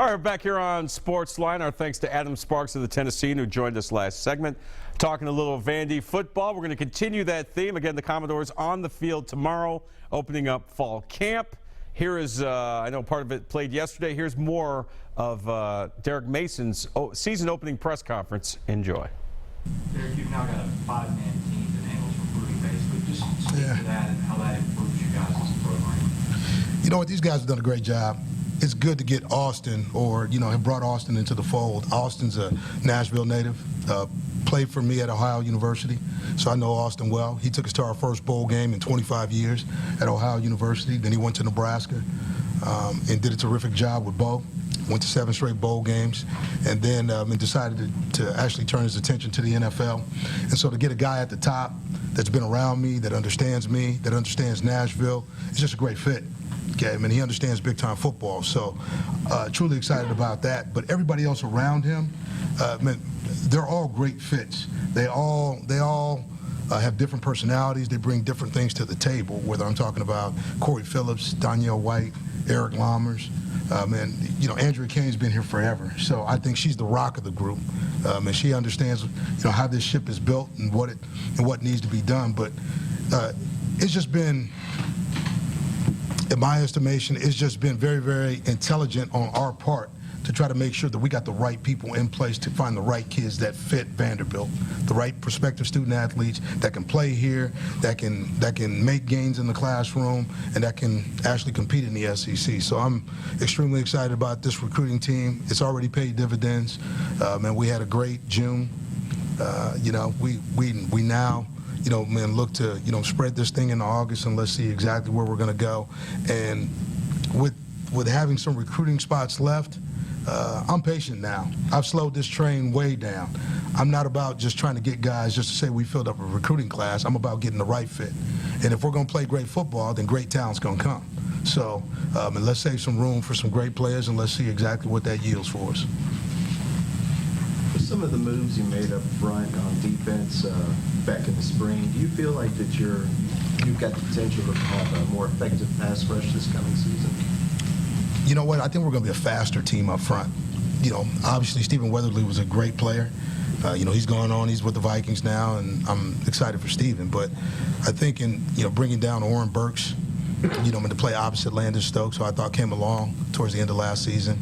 All right, back here on SportsLine. Our thanks to Adam Sparks of the Tennessean who joined us last segment. Talking a little Vandy football. We're going to continue that theme. Again, the Commodores on the field tomorrow, opening up fall camp. Here is, I know part of it played yesterday. Here's more of Derek Mason's season opening press conference. Enjoy. Derek, you've now got a 5-man team that handles recruiting basically. Just speak to that and how that improves you guys as a program. You know what? These guys have done a great job. It's good to get Austin, or, have brought Austin into the fold. Austin's a Nashville native, played for me at Ohio University, so I know Austin well. He took us to our first bowl game in 25 years at Ohio University. Then he went to Nebraska and did a terrific job with Bo. Went to 7 straight bowl games, and then decided to actually turn his attention to the NFL. And so to get a guy at the top that's been around me, that understands Nashville, it's just a great fit. Okay, I mean, he understands big-time football, so truly excited about that. But everybody else around him, they're all great fits. They all have different personalities. They bring different things to the table, whether I'm talking about Corey Phillips, Danielle White, Eric Lammers. And Andrea Kane's been here forever, so I think she's the rock of the group, and she understands, how this ship is built and what needs to be done. But it's just been, in my estimation, it's just been very, very intelligent on our part to try to make sure that we got the right people in place to find the right kids that fit Vanderbilt, the right prospective student athletes that can play here, that can make gains in the classroom, and that can actually compete in the SEC. So I'm extremely excited about this recruiting team. It's already paid dividends, and we had a great June. We now, look to, spread this thing into August, and let's see exactly where we're going to go. And with having some recruiting spots left, I'm patient now. I've slowed this train way down. I'm not about just trying to get guys just to say we filled up a recruiting class. I'm about getting the right fit. And if we're going to play great football, then great talent's going to come. So, and let's save some room for some great players, and let's see exactly what that yields for us. For some of the moves you made up front on defense back in the spring, do you feel like that you've got the potential to have a more effective pass rush this coming season? You know what? I think we're going to be a faster team up front. Obviously Stephen Weatherly was a great player. He's gone on. He's with the Vikings now, and I'm excited for Stephen. But I think in bringing down Oren Burks, to play opposite Landon Stokes, who I thought came along towards the end of last season,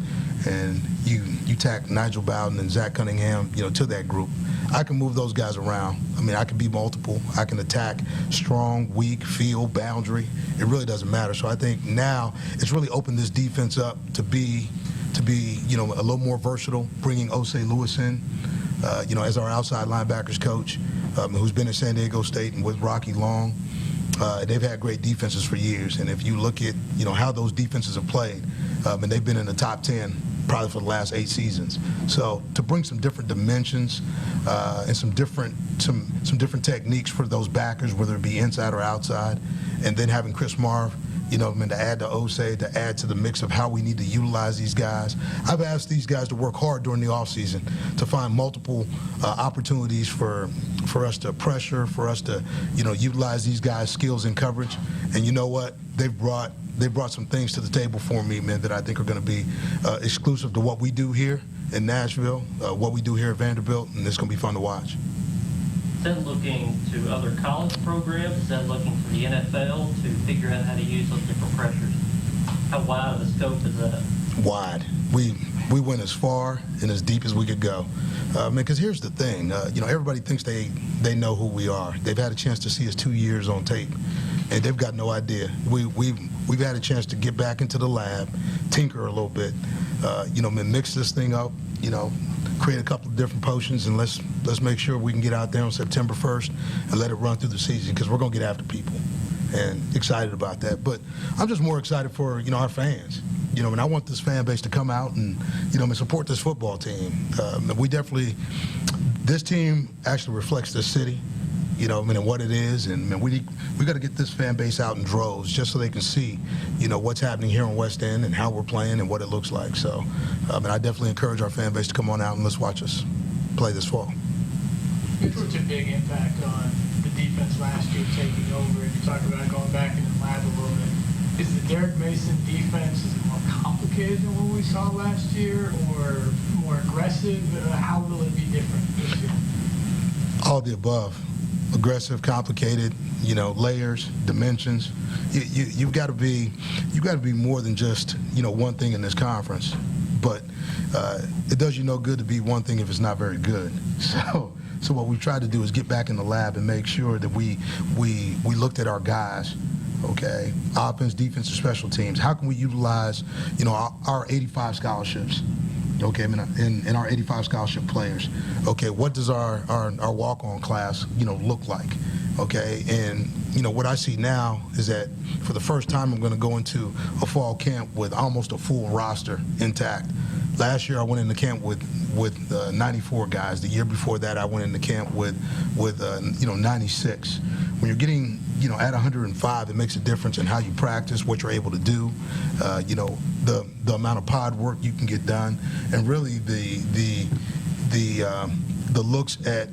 and you tack Nigel Bowden and Zach Cunningham, to that group. I can move those guys around. I mean, I can be multiple. I can attack strong, weak, field, boundary. It really doesn't matter. So I think now it's really opened this defense up to be a little more versatile, bringing Osei Lewis in, as our outside linebackers coach, who's been at San Diego State and with Rocky Long. They've had great defenses for years, and if you look at how those defenses have played, and they've been in the top 10 probably for the last 8 seasons. So to bring some different dimensions and some different techniques for those backers, whether it be inside or outside, and then having Chris Marv, to add to Osei, to add to the mix of how we need to utilize these guys. I've asked these guys to work hard during the offseason to find multiple opportunities for us to pressure, for us to, utilize these guys' skills in coverage. And you know what? They've brought some things to the table for me, man, that I think are going to be exclusive to what we do here in Nashville, what we do here at Vanderbilt, and it's going to be fun to watch. Is that looking to other college programs? Is that looking to the NFL to figure out how to use those different pressures? How wide of a scope is that? Wide. We went as far and as deep as we could go. Because here's the thing, everybody thinks they know who we are. They've had a chance to see us 2 years on tape, and they've got no idea. We've had a chance to get back into the lab, tinker a little bit, mix this thing up, create a couple of different potions, and let's make sure we can get out there on September 1st and let it run through the season, because we're going to get after people, and excited about that. But I'm just more excited for, our fans. And I want this fan base to come out and, support this football team. This team actually reflects this city, and what it is, and we got to get this fan base out in droves just so they can see, what's happening here in West End and how we're playing and what it looks like. So, and I definitely encourage our fan base to come on out and let's watch us play this fall. You put a big impact on the defense last year taking over, and you talk about going back in the lab a little bit. Is the Derek Mason defense, is it more complicated complicated than what we saw last year, or more aggressive? How will it be different this year? All of the above. Aggressive, complicated, layers, dimensions. You've got to be more than just, one thing in this conference. But it does you no good to be one thing if it's not very good. So what we tried to do is get back in the lab and make sure that we looked at our guys. Okay, offense, defense, and special teams. How can we utilize, our 85 scholarships? Okay, and our 85 scholarship players. Okay, what does our walk-on class, look like? Okay, and what I see now is that for the first time I'm going to go into a fall camp with almost a full roster intact. Last year I went into camp with 94 guys. The year before that I went into camp with 96. When you're getting at 105, it makes a difference in how you practice, what you're able to do, the amount of pod work you can get done, and really the looks at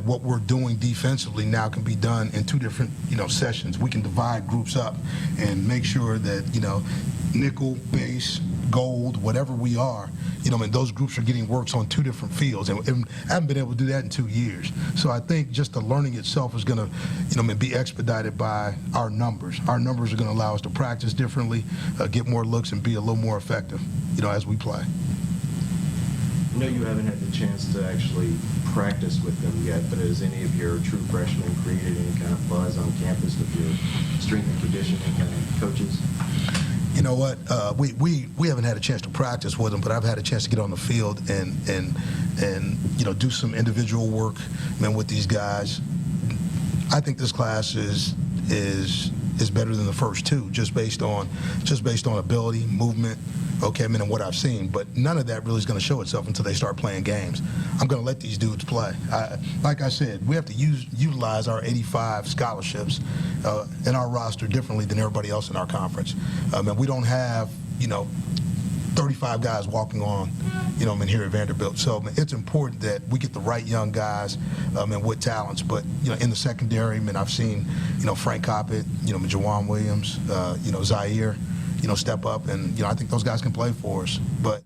what we're doing defensively now can be done in two different sessions. We can divide groups up and make sure that nickel, base, gold, whatever we are, and those groups are getting works on two different fields, and I haven't been able to do that in 2 years. So I think just the learning itself is going to, be expedited by our numbers. Our numbers are going to allow us to practice differently, get more looks, and be a little more effective, as we play. I know you haven't had the chance to actually practice with them yet, but has any of your true freshmen created any kind of buzz on campus with your strength and conditioning coaches? You know what? We haven't had a chance to practice with them, but I've had a chance to get on the field and do some individual work, with these guys. I think this class is better than the first two, just based on ability, movement. Okay, and what I've seen, but none of that really is going to show itself until they start playing games. I'm going to let these dudes play. Like I said, we have to utilize our 85 scholarships in our roster differently than everybody else in our conference. And we don't have, 35 guys walking on, in here at Vanderbilt. So it's important that we get the right young guys and with talents. But in the secondary, I've seen, Frank Coppett, Jawan Williams, Zaire. Step up, and I think those guys can play for us. But